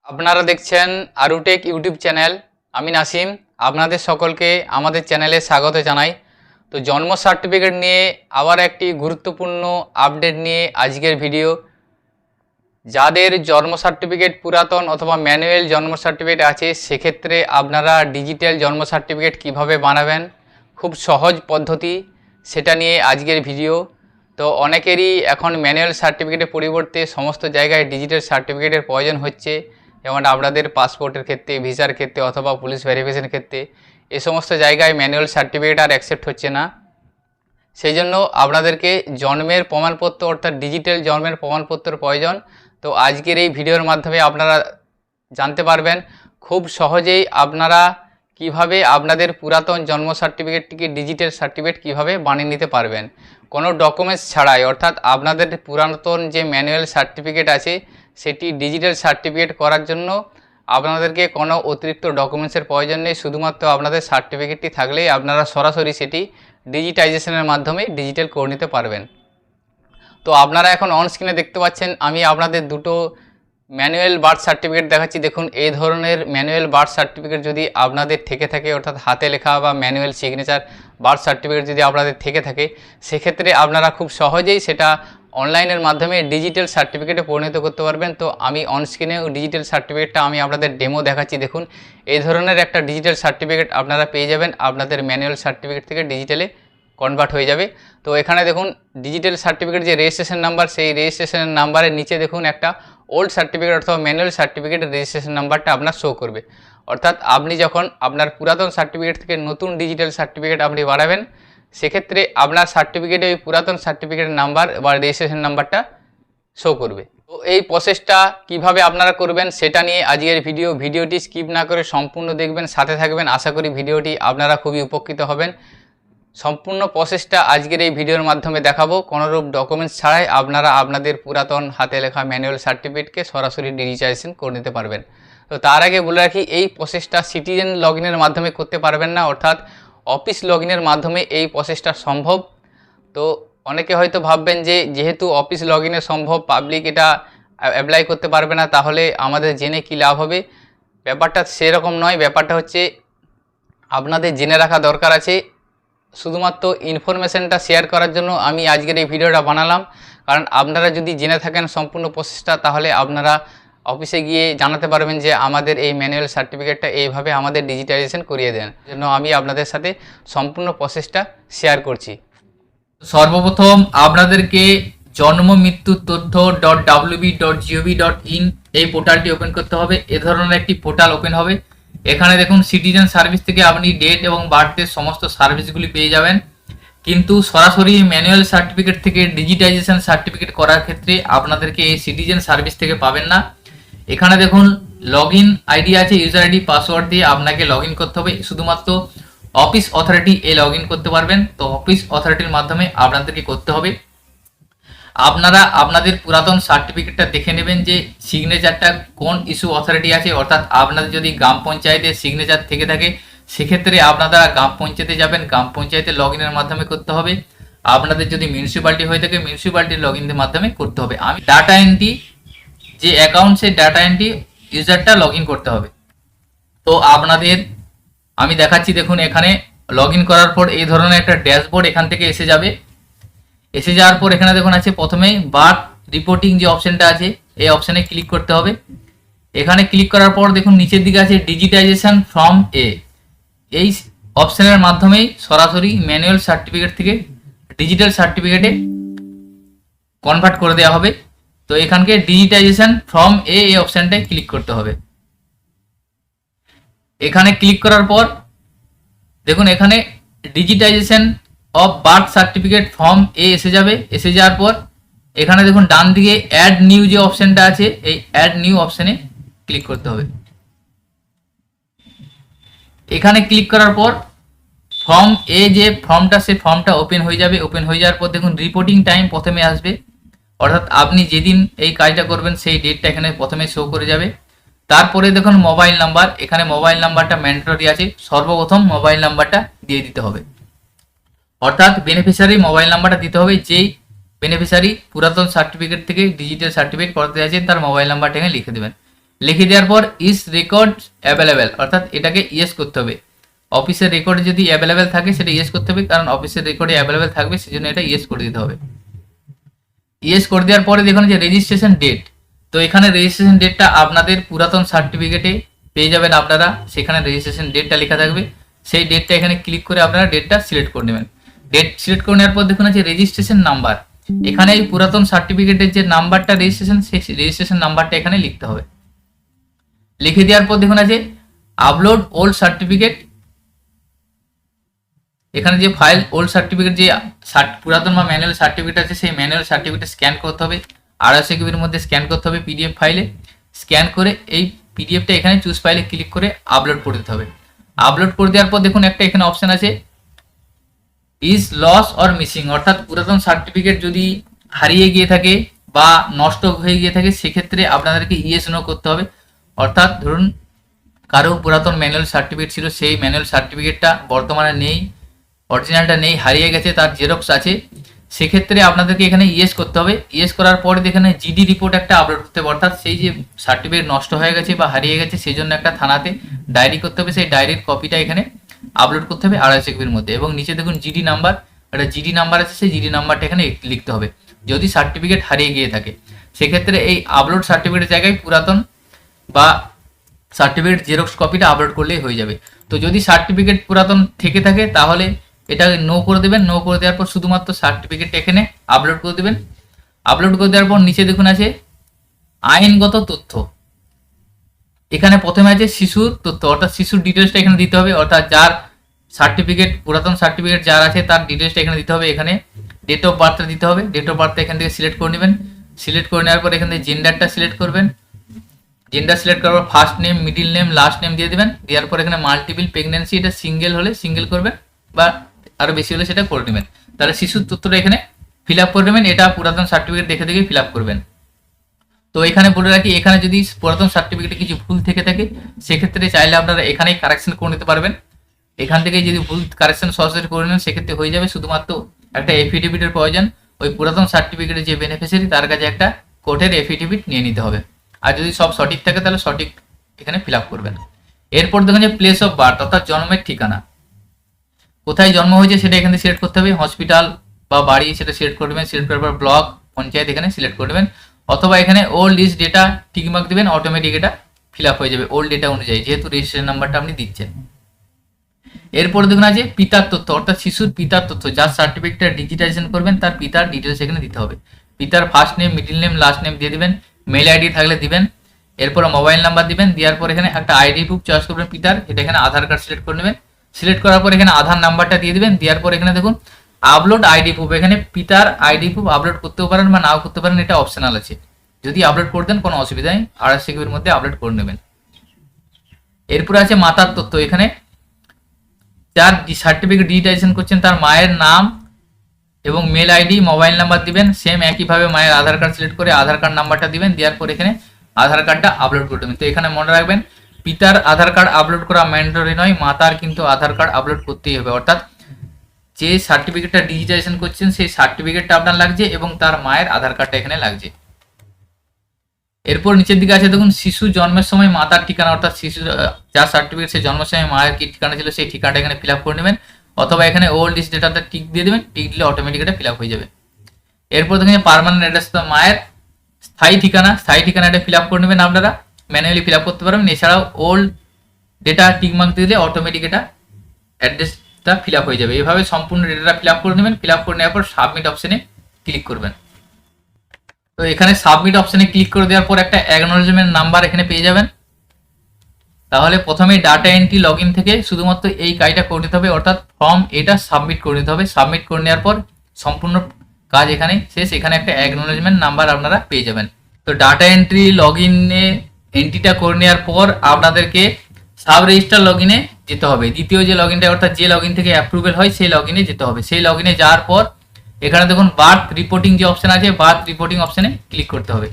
আপনারা দেখছেন আরুটেক YouTube channel. আমি নাসিম, আপনাদের সকলকে আমাদের চ্যানেলে স্বাগত জানাই। তো জন্ম সার্টিফিকেট নিয়ে আবার একটি গুরুত্বপূর্ণ আপডেট নিয়ে আজকের ভিডিও। যাদের জন্ম সার্টিফিকেট পুরাতন অথবা ম্যানুয়াল জন্ম সার্টিফিকেট আছে, সেক্ষেত্রে আপনারা ডিজিটাল জন্ম সার্টিফিকেট কিভাবে বানাবেন, খুব সহজ পদ্ধতি, সেটা নিয়ে আজকের ভিডিও। তো অনেকেরই এখন ম্যানুয়াল সার্টিফিকেটের পরিবর্তে সমস্ত জায়গায় ডিজিটাল সার্টিফিকেটের প্রয়োজন হচ্ছে, যেমন আপনাদের পাসপোর্টের ক্ষেত্রে, ভিসার ক্ষেত্রে অথবা পুলিশ ভেরিফিকেশনের ক্ষেত্রে এই সমস্ত জায়গায় ম্যানুয়াল সার্টিফিকেট আর অ্যাকসেপ্ট হচ্ছে না। সেই জন্য আপনাদেরকে জন্মের প্রমাণপত্র অর্থাৎ ডিজিটাল জন্মের প্রমাণপত্রের প্রয়োজন। তো আজকের এই ভিডিওর মাধ্যমে আপনারা জানতে পারবেন খুব সহজেই আপনারা কিভাবে আপনাদের পুরাতন জন্ম সার্টিফিকেটটিকে ডিজিটাল সার্টিফিকেট কিভাবে বানিয়ে নিতে পারবেন কোনো ডকুমেন্টস ছাড়াই। অর্থাৎ আপনাদের পুরাতন যে ম্যানুয়াল সার্টিফিকেট আছে সেটি ডিজিটাল সার্টিফিকেট করার জন্য আপনাদেরকে কোনো অতিরিক্ত ডকুমেন্টসের প্রয়োজন নেই। শুধুমাত্র আপনাদের সার্টিফিকেটটি থাকলেই আপনারা সরাসরি সেটি ডিজিটাইজেশনের মাধ্যমে ডিজিটাল করে নিতে পারবেন। তো আপনারা এখন অন স্ক্রিনে দেখতে পাচ্ছেন আমি আপনাদের দুটো ম্যানুয়াল বার্থ সার্টিফিকেট দেখাচ্ছি। দেখুন, এই ধরনের ম্যানুয়াল বার্থ সার্টিফিকেট যদি আপনাদের থেকে থাকে, অর্থাৎ হাতে লেখা বা ম্যানুয়াল সিগনেচার বার্থ সার্টিফিকেট যদি আপনাদের থেকে থাকে, সেক্ষেত্রে আপনারা খুব সহজেই সেটা অনলাইনের মাধ্যমে ডিজিটাল সার্টিফিকেটে পরিণত করতে পারবেন। তো আমি অন স্ক্রিনে ডিজিটাল সার্টিফিকেটটা আমি আপনাদের ডেমো দেখাচ্ছি। দেখুন, এই ধরনের একটা ডিজিটাল সার্টিফিকেট আপনারা পেয়ে যাবেন, আপনাদের ম্যানুয়াল সার্টিফিকেট থেকে ডিজিটালে কনভার্ট হয়ে যাবে। তো এখানে দেখুন ডিজিটাল সার্টিফিকেট যে রেজিস্ট্রেশন নাম্বার, সেই রেজিস্ট্রেশন নাম্বারের নিচে দেখুন একটা ওল্ড সার্টিফিকেট অথবা ম্যানুয়াল সার্টিফিকেটের রেজিস্ট্রেশন নাম্বারটা আপনার শো করবে। অর্থাৎ আপনি যখন আপনার পুরাতন সার্টিফিকেট থেকে নতুন ডিজিটাল সার্টিফিকেট আপনি বাড়াবেন, সেক্ষেত্রে আপনার সার্টিফিকেটে ওই পুরাতন সার্টিফিকেটের নাম্বার বা রেজিস্ট্রেশন নাম্বারটা শো করবে। তো এই প্রসেসটা কিভাবে আপনারা করবেন সেটা নিয়ে আজকের ভিডিওটি স্কিপ না করে সম্পূর্ণ দেখবেন, সাথে থাকবেন। আশা করি ভিডিওটি আপনারা খুবই উপকৃত হবেন। সম্পূর্ণ প্রসেসটা আজকের এই ভিডিওর মাধ্যমে দেখাবো। কোনোরূপ ডকুমেন্টস ছাড়াই আপনারা আপনাদের পুরাতন হাতে লেখা ম্যানুয়াল সার্টিফিকেটকে সরাসরি ডিজিটাইজেশন করে নিতে পারবেন। তো তার আগে বলে রাখি, এই প্রসেসটা সিটিজেন লগইনের মাধ্যমে করতে পারবেন না, অর্থাৎ অফিস লগইনের মাধ্যমে এই প্রসেসটা সম্ভব। তো অনেকে হয়তো ভাববেন যে যেহেতু অফিস লগইনে সম্ভব, পাবলিক এটা অ্যাপ্লাই করতে পারবে না, তাহলে আমাদের জেনে কী লাভ হবে। ব্যাপারটা সেরকম নয়। ব্যাপারটা হচ্ছে আপনাদের জেনে রাখা দরকার আছে। শুধুমাত্র ইনফরমেশনটা শেয়ার করার জন্য আমি আজকের এই ভিডিওটা বানালাম। কারণ আপনারা যদি জেনে থাকেন সম্পূর্ণ প্রসেসটা, তাহলে আপনারা অফিসে গিয়ে জানাতে পারবেন যে আমাদের এই ম্যানুয়াল সার্টিফিকেটটা এইভাবে আমাদের ডিজিটাইজেশন করিয়ে দেন। জন্য আমি আপনাদের সাথে সম্পূর্ণ প্রসেসটা শেয়ার করছি। সর্বপ্রথম আপনাদেরকে জন্ম মৃত্যুর তথ্য .wb.gov.in এই পোর্টালটি ওপেন করতে হবে। এ ধরনের একটি পোর্টাল ওপেন হবে। এখানে দেখুন সিটিজেন সার্ভিস থেকে আপনি ডেট এবং বার্থের সমস্ত সার্ভিসগুলি পেয়ে যাবেন। কিন্তু সরাসরি ম্যানুয়াল সার্টিফিকেট থেকে ডিজিটাইজেশন সার্টিফিকেট করার ক্ষেত্রে আপনাদেরকে এই সিটিজেন সার্ভিস থেকে পাবেন না। এখানে দেখুন লগ ইন আইডি আছে, ইউজার আইডি পাসওয়ার্ড দিয়ে আপনাকে লগ ইন করতে হবে। শুধুমাত্র অফিস অথরিটি লগ ইন করতে পারবেন। তো অফিস অথরিটির মাধ্যমে আপনাদেরকে করতে হবে। আপনারা আপনাদের পুরাতন সার্টিফিকেটটা দেখে নেবেন যে সিগনেচারটা কোন ইস্যু অথরিটি আছে। অর্থাৎ আপনাদের যদি গ্রাম পঞ্চায়েতের সিগনেচার থেকে থাকে, সেক্ষেত্রে আপনারা গ্রাম পঞ্চায়েতে যাবেন, গ্রাম পঞ্চায়েতের লগ ইনের মাধ্যমে করতে হবে। আপনাদের যদি মিউনিসিপ্যালিটি হয়ে থাকে, মিউনিসিপ্যালিটির লগ ইনের মাধ্যমে করতে হবে। আমি ডাটা এন্ট্রি যে অ্যাকাউন্ট, সেই ডাটা এন্ট্রি ইউজারটা লগ ইন করতে হবে। তো আপনাদের আমি দেখাচ্ছি। দেখুন, এখানে লগ ইন করার পর এই ধরনের একটা ড্যাশবোর্ড এখান থেকে এসে যাবে। এসে যাওয়ার পর এখানে দেখুন আছে প্রথমে বার্থ রিপোর্টিং যে অপশনটা আছে, এই অপশানে ক্লিক করতে হবে। এখানে ক্লিক করার পর দেখুন নিচের দিকে আছে ডিজিটাইজেশন ফ্রম এ। এই অপশানের মাধ্যমেই সরাসরি ম্যানুয়াল সার্টিফিকেট থেকে ডিজিটাল সার্টিফিকেটে কনভার্ট করে দেওয়া হবে। তো এখানকে ডিজিটাইজেশন ফ্রম এ এই অপশানটায় ক্লিক করতে হবে। এখানে ক্লিক করার পর দেখুন এখানে digitisation of birth certificate form এ এসে যাবে। এসে যাওয়ার পর এখানে দেখুন ডান দিকে অ্যাড নিউ যে অপশানটা আছে, এই অ্যাড নিউ অপশানে ক্লিক করতে হবে। এখানে ক্লিক করার পর ফর্ম এ যে ফর্মটা, সেই ফর্মটা ওপেন হয়ে যাবে। ওপেন হয়ে যাওয়ার পর দেখুন রিপোর্টিং টাইম প্রথমে আসবে। অর্থাৎ আপনি যেদিন এই কাজটা করবেন সেই ডেটটা এখানে প্রথমে শো করে যাবে। তারপরে দেখুন মোবাইল নাম্বার, এখানে মোবাইল নাম্বারটা ম্যান্ডেটরি আছে। সর্বপ্রথম মোবাইল নাম্বারটা দিয়ে দিতে হবে। অর্থাৎ বেনিফিশিয়ারি মোবাইল নাম্বারটা দিতে হবে। যেই বেনিফিশিয়ারি পুরাতন সার্টিফিকেট থেকে ডিজিটাল সার্টিফিকেট করাতে চাইছেন, তার মোবাইল নাম্বারটা এখানে লিখে দেবেন। লিখে দেওয়ার পর ইজ রেকর্ড অ্যাভেলেবেল, অর্থাৎ এটাকে ইয়েস করতে হবে। অফিসের রেকর্ডে যদি অ্যাভেলেবেল থাকে সেটা ইয়েস করতে হবে, কারণ অফিসের রেকর্ডে অ্যাভেলেবেল থাকবে, সেজন্য এটা ইয়েস করে দিতে হবে। ইয়েস করে দেওয়ার পরে দেখুন যে রেজিস্ট্রেশন ডেট, তো এখানে রেজিস্ট্রেশন ডেটটা আপনাদের পুরাতন সার্টিফিকেটে পেয়ে যাবেন আপনারা, সেখানে রেজিস্ট্রেশন ডেটটা লেখা থাকবে, সেই ডেটটা এখানে ক্লিক করে আপনারা ডেটটা সিলেক্ট করে নেবেন। ডেট সিলেক্ট করে নেওয়ার পর দেখুন আছে রেজিস্ট্রেশন নাম্বার, এখানে এই পুরাতন সার্টিফিকেটের যে নাম্বারটা রেজিস্ট্রেশন, সেই রেজিস্ট্রেশন নাম্বারটা এখানে লিখতে হবে। লিখে দেওয়ার পর দেখুন আছে আপলোড ওল্ড সার্টিফিকেট, এখানে যে ফাইল ওল্ড সার্টিফিকেট যে পুরাতন বা ম্যানুয়াল সার্টিফিকেট আছে, সেই ম্যানুয়াল সার্টিফিকেট স্ক্যান করতে হবে, 250 কেবির মধ্যে স্ক্যান করতে হবে পিডিএফ ফাইলে। স্ক্যান করে এই পিডিএফটা এখানে চুজ ফাইলে ক্লিক করে আপলোড করে দিতে হবে। আপলোড করে দেওয়ার পর দেখুন একটা এখানে অপশন আছে ইজ লস অর মিসিং, অর্থাৎ পুরাতন সার্টিফিকেট যদি হারিয়ে গিয়ে থাকে বা নষ্ট হয়ে গিয়ে থাকে, সেক্ষেত্রে আপনাদেরকে ইয়েস নো করতে হবে। অর্থাৎ ধরুন কারো পুরাতন ম্যানুয়াল সার্টিফিকেট ছিল, সেই ম্যানুয়াল সার্টিফিকেটটা বর্তমানে নেই, অরিজিনালটা নেই, হারিয়ে গেছে, তার জেরক্স আছে, সেক্ষেত্রে আপনাদেরকে এখানে ইয়েস করতে হবে। ইয়েস করার পরে এখানে জিডি রিপোর্ট একটা আপলোড করতে হবে, অর্থাৎ সেই যে সার্টিফিকেট নষ্ট হয়ে গেছে বা হারিয়ে গেছে সেই জন্য একটা থানাতে ডায়েরি করতে হবে, সেই ডায়েরির কপিটা এখানে আপলোড করতে হবে 250 কেবির মধ্যে। এবং নিচে দেখুন জিডি নাম্বার, একটা জিডি নাম্বার আছে, সেই জিডি নাম্বারটা এখানে লিখতে হবে যদি সার্টিফিকেট হারিয়ে গিয়ে থাকে। সেক্ষেত্রে এই আপলোড সার্টিফিকেটের জায়গায় পুরাতন বা সার্টিফিকেট জেরক্স কপিটা আপলোড করলেই হয়ে যাবে। তো যদি সার্টিফিকেট পুরাতন থেকে থাকে তাহলে এটা নো করে দেবেন। নো করে দেওয়ার পর শুধুমাত্র সার্টিফিকেটটা এখানে আপলোড করে দেবেন। আপলোড করে দেওয়ার পর নিচে দেখুন আছে আইনগত তথ্য, এখানে প্রথমে আছে শিশুর তথ্য, অর্থাৎ শিশুর ডিটেলসটা এখানে দিতে হবে, অর্থাৎ যার সার্টিফিকেট পুরাতন সার্টিফিকেট যার আছে তার ডিটেলসটা এখানে দিতে হবে। এখানে ডেট অফ বার্থটা দিতে হবে, ডেট অফ বার্থটা এখান থেকে সিলেক্ট করে নেবেন। সিলেক্ট করে নেওয়ার পর এখান থেকে জেন্ডারটা সিলেক্ট করবেন, জেন্ডার সিলেক্ট করার পর first name, middle name, last name দিয়ে দেবেন। দেওয়ার পর এখানে মাল্টিপল প্রেগন্যান্সি, এটা সিঙ্গেল হলে সিঙ্গেল করবেন বা আরো বেশি হলে সেটা করে নেবেন। তাহলে শিশুর তথ্যটা এখানে ফিল আপ করে নেবেন, এটা পুরাতন সার্টিফিকেট দেখে দেখে ফিল আপ করবেন। তো এখানে বলে রাখি, এখানে যদি পুরাতন সার্টিফিকেটে কিছু ভুল থেকে থাকে সেক্ষেত্রে চাইলে আপনারা এখানেই কারেকশন করে নিতে পারবেন। এখান থেকে যদি ভুল কারেকশন সরাসরি করে নেন সেক্ষেত্রে হয়ে যাবে। শুধুমাত্র একটা এফিডেভিটের প্রয়োজন, ওই পুরাতন সার্টিফিকেটের যে বেনিফিশিয়ারি তার কাছে একটা কোর্টের এফিডেভিট নিয়ে নিতে হবে। আর যদি সব সঠিক থাকে তাহলে সঠিক এখানে ফিল আপ করবেন। এরপর দেখুন যে প্লেস অফ বার্থ, অর্থাৎ জন্মের ঠিকানা, কোথায় জন্ম হয়েছে সেটা এখানে সিলেক্ট করতে হবে, হসপিটাল বা বাড়ি সেটা সিলেক্ট করবেন। সিলেক্ট করার পর ব্লক, পঞ্চায়েত এখানে সিলেক্ট করবেন, অথবা এখানে ওল্ড ইজ ডেটা টিকমার্ক দেবেন, অটোমেটিক এটা ফিল আপ হয়ে যাবে ওল্ড ডেটা অনুযায়ী, যেহেতু রেজিস্ট্রেশন নাম্বারটা আপনি দিচ্ছেন। এরপরে দেখুন আছে পিতার তথ্য, অর্থাৎ শিশুর পিতার তথ্য, যার সার্টিফিকেটটা ডিজিটাইজেশন করবেন তার পিতার ডিটেলস এখানে দিতে হবে। পিতার first name, middle name, last name দিয়ে দিবেন, মেল আইডি থাকলে দিবেন, এরপরে মোবাইল নাম্বার দিবেন। দেওয়ার পর এখানে একটা আইডি প্রুফ চয়েস করবেন পিতার, এটা এখানে আধার কার্ড সিলেক্ট করে নেবেন। সিলেক্ট করার পর এখানে আধার নাম্বারটা দিয়ে দিবেন। দেওয়ার পর এখানে দেখুন আপলোড আইডি প্রুফ, এখানে পিতার আইডি প্রুফ আপলোড করতেও পারেন বা নাও করতে পারেন, এটা অপশনাল আছে। যদি আপলোড করে দেন কোনো অসুবিধা নেই, 250 কেবির মধ্যে আপলোড করে নেবেন। এরপরে আছে মাতার তথ্য, এখানে যার সার্টিফিকেট ডিজিটাইজেশন করছেন তার মায়ের নাম এবং মেল আইডি, মোবাইল নাম্বার দিবেন। সেম একইভাবে মায়ের আধার কার্ড সিলেক্ট করে আধার কার্ড নাম্বারটা দিবেন। দেওয়ার পর এখানে আধার কার্ডটা আপলোড করে দেবেন। তো এখানে মনে রাখবেন পিতার আধার কার্ড আপলোড করা ম্যান্ডেটরি নয়, মাতার কিন্তু আধার কার্ড আপলোড করতেই হবে। অর্থাৎ যে সার্টিফিকেটটা ডিজিটাইজেশন করছেন সেই সার্টিফিকেটটা আপনার লাগছে এবং তার মায়ের আধার কার্ডটা এখানে লাগছে। এরপর নিচের দিকে আছে দেখুন শিশু জন্মের সময় মাতার ঠিকানা, অর্থাৎ শিশু যার সার্টিফিকেট সে জন্মের সময় মায়ের কি ঠিকানা ছিল সেই ঠিকানাটা এখানে ফিল আপ করে নেবেন, অথবা এখানে ওল্ড ইজ ডেটাটা টিক দিয়ে দেবেন, টিক দিলে অটোমেটিক এটা ফিল আপ হয়ে যাবে। এরপর দেখুন পার্মানেন্ট অ্যাড্রেস, তো মায়ের স্থায়ী ঠিকানা, স্থায়ী ঠিকানাটা ফিল আপ করে নেবেন। আপনারা ম্যানুয়ালি ফিল আপ করতে পারবেন, এছাড়াও ওল্ড ডেটা টিকমার্ক দিলে অটোমেটিক এটা অ্যাড্রেসটা ফিল আপ হয়ে যাবে। এইভাবে সম্পূর্ণ ডেটাটা ফিল আপ করে নেবেন। ফিল আপ করে নেওয়ার পর সাবমিট অপশনে ক্লিক করবেন। তো এখানে সাবমিট অপশনে ক্লিক করে দেওয়ার পর একটা অ্যাকনোলেজমেন্ট নাম্বার এখানে পেয়ে যাবেন। তাহলে প্রথমেই ডাটা এন্ট্রি লগ ইন থেকে শুধুমাত্র এই কাজটা করে নিতে হবে, অর্থাৎ ফর্ম এটা সাবমিট করে নিতে হবে। সাবমিট করে নেওয়ার পর সম্পূর্ণ কাজ এখানে শেষ। এখানে একটা অ্যাকনোলেজমেন্ট নাম্বার আপনারা পেয়ে যাবেন। তো ডাটা এন্ট্রি লগ ইনে এন্ট্রিটা করে নেওয়ার পর আপনাদেরকে সাব রেজিস্টার লগ ইনে যেতে হবে। দ্বিতীয় যে লগ ইনটা, অর্থাৎ যে লগ ইন থেকে অ্যাপ্রুভেল হয় সেই লগ ইনে যেতে হবে। সেই লগ ইনে যাওয়ার পর এখানে দেখুন বার্থ রিপোর্টিং যে অপশন আছে, বার্থ রিপোর্টিং অপশনে ক্লিক করতে হবে।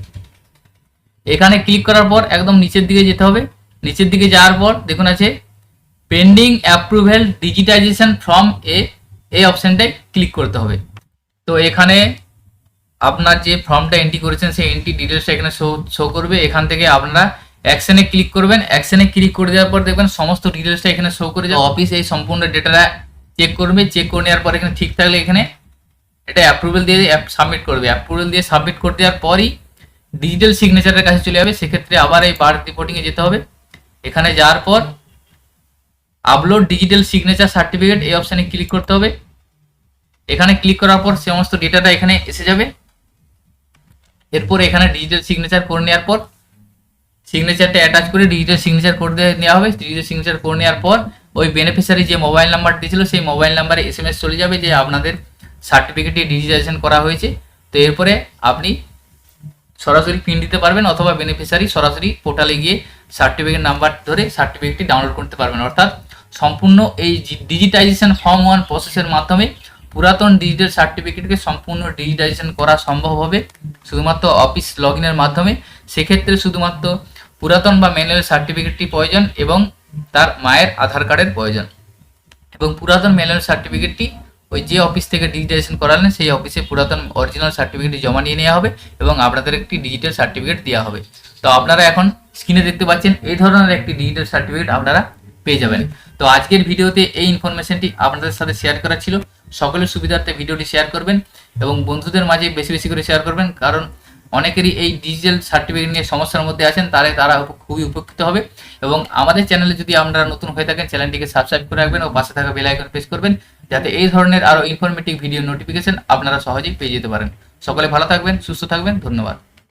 এখানে ক্লিক করার পর একদম নিচের দিকে যেতে হবে। নিচের দিকে যাওয়ার পর দেখুন আছে পেন্ডিং অ্যাপ্রুভেল ডিজিটাইজেশন ফ্রম এই অপশনটায় ক্লিক করতে হবে। তো এখানে আপনার যে ফর্মটা এন্ট্রি করেছেন সেই এন্ট্রি ডিটেলসটা এখানে শো করবে। এখান থেকে আপনারা অ্যাকশনে ক্লিক করবেন। অ্যাকশনে ক্লিক করে দেওয়ার পর দেখবেন সমস্ত ডিটেলসটা এখানে শো করে যাবে। অফিস এই সম্পূর্ণ ডেটাটা চেক করবে, চেক করে নেওয়ার পর এখানে ঠিক থাকলে এখানে এটা অ্যাপ্রুভাল দিয়ে সাবমিট করবে। অ্যাপ্রুভাল দিয়ে সাবমিট করে দেওয়ার পরই ডিজিটাল সিগনেচারের কাছে চলে যাবে। সেক্ষেত্রে আবার এই বার্থ রিপোর্টিংয়ে যেতে হবে। এখানে যাওয়ার পর আপলোড ডিজিটাল সিগনেচার সার্টিফিকেট এই অপশানে ক্লিক করতে হবে। এখানে ক্লিক করার পর সমস্ত ডেটাটা এখানে এসে যাবে। এরপর এখানে ডিজিটাল সিগনেচার করে নেওয়ার পর সিগনেচারটা অ্যাটাচ করে ডিজিটাল সিগনেচার করে নেওয়া হবে। ডিজিটাল সিগনেচার করে নেওয়ার পর ওই বেনিফিশিয়ারি যে মোবাইল নাম্বার দিয়েছিল সেই মোবাইল নাম্বারে SMS চলে যাবে যে আপনাদের সার্টিফিকেটটি ডিজিটাইজেশন করা হয়েছে। তো এরপরে আপনি সরাসরি প্রিন্ট দিতে পারবেন অথবা বেনিফিশিয়ারি সরাসরি পোর্টালে গিয়ে সার্টিফিকেট নাম্বার ধরে সার্টিফিকেটটি ডাউনলোড করতে পারবেন। অর্থাৎ সম্পূর্ণ এই ডিজিটাইজেশন ফর্ম 1 প্রসেসের মাধ্যমে পুরাতন ডিজিটাল সার্টিফিকেটকে সম্পূর্ণ ডিজিটাইজেশন করা সম্ভব হবে শুধুমাত্র অফিস লগ ইনের মাধ্যমে। সেক্ষেত্রে শুধুমাত্র পুরাতন বা ম্যানুয়াল সার্টিফিকেটটি প্রয়োজন এবং তার মায়ের আধার কার্ডের প্রয়োজন। এবং পুরাতন ম্যানুয়াল সার্টিফিকেটটি ওই যে অফিস থেকে ডিজিটাইজেশন করালেন সেই অফিসে পুরাতন অরিজিনাল সার্টিফিকেটটি জমা নিয়ে নেওয়া হবে এবং আপনাদের একটি ডিজিটাল সার্টিফিকেট দেওয়া হবে। তো আপনারা এখন স্ক্রিনে দেখতে পাচ্ছেন এই ধরনের একটি ডিজিটাল সার্টিফিকেট আপনারা পেয়ে যাবেন। তো আজকের ভিডিওতে এই ইনফরমেশনটি আপনাদের সাথে শেয়ার করা ছিল। সকলের সুবিধার্থে ভিডিওটি শেয়ার করবেন এবং বন্ধুদের মাঝে বেশি বেশি করে শেয়ার করবেন, কারণ অনেকেরই এই ডিজিটাল সার্টিফিকেট নিয়ে সমস্যার মধ্যে আছেন, তারা খুবই উপকৃত হবে। এবং আমাদের চ্যানেলে যদি আপনারা নতুন হয়ে থাকেন চ্যানেলটিকে সাবস্ক্রাইব করে রাখবেন ও পাশে থাকা বেল আইকন প্রেস করবেন, যাতে এই ধরনের আরও ইনফরমেটিভ ভিডিও নোটিফিকেশন আপনারা সহজেই পেয়ে যেতে পারেন। সকলে ভালো থাকবেন, সুস্থ থাকবেন, ধন্যবাদ।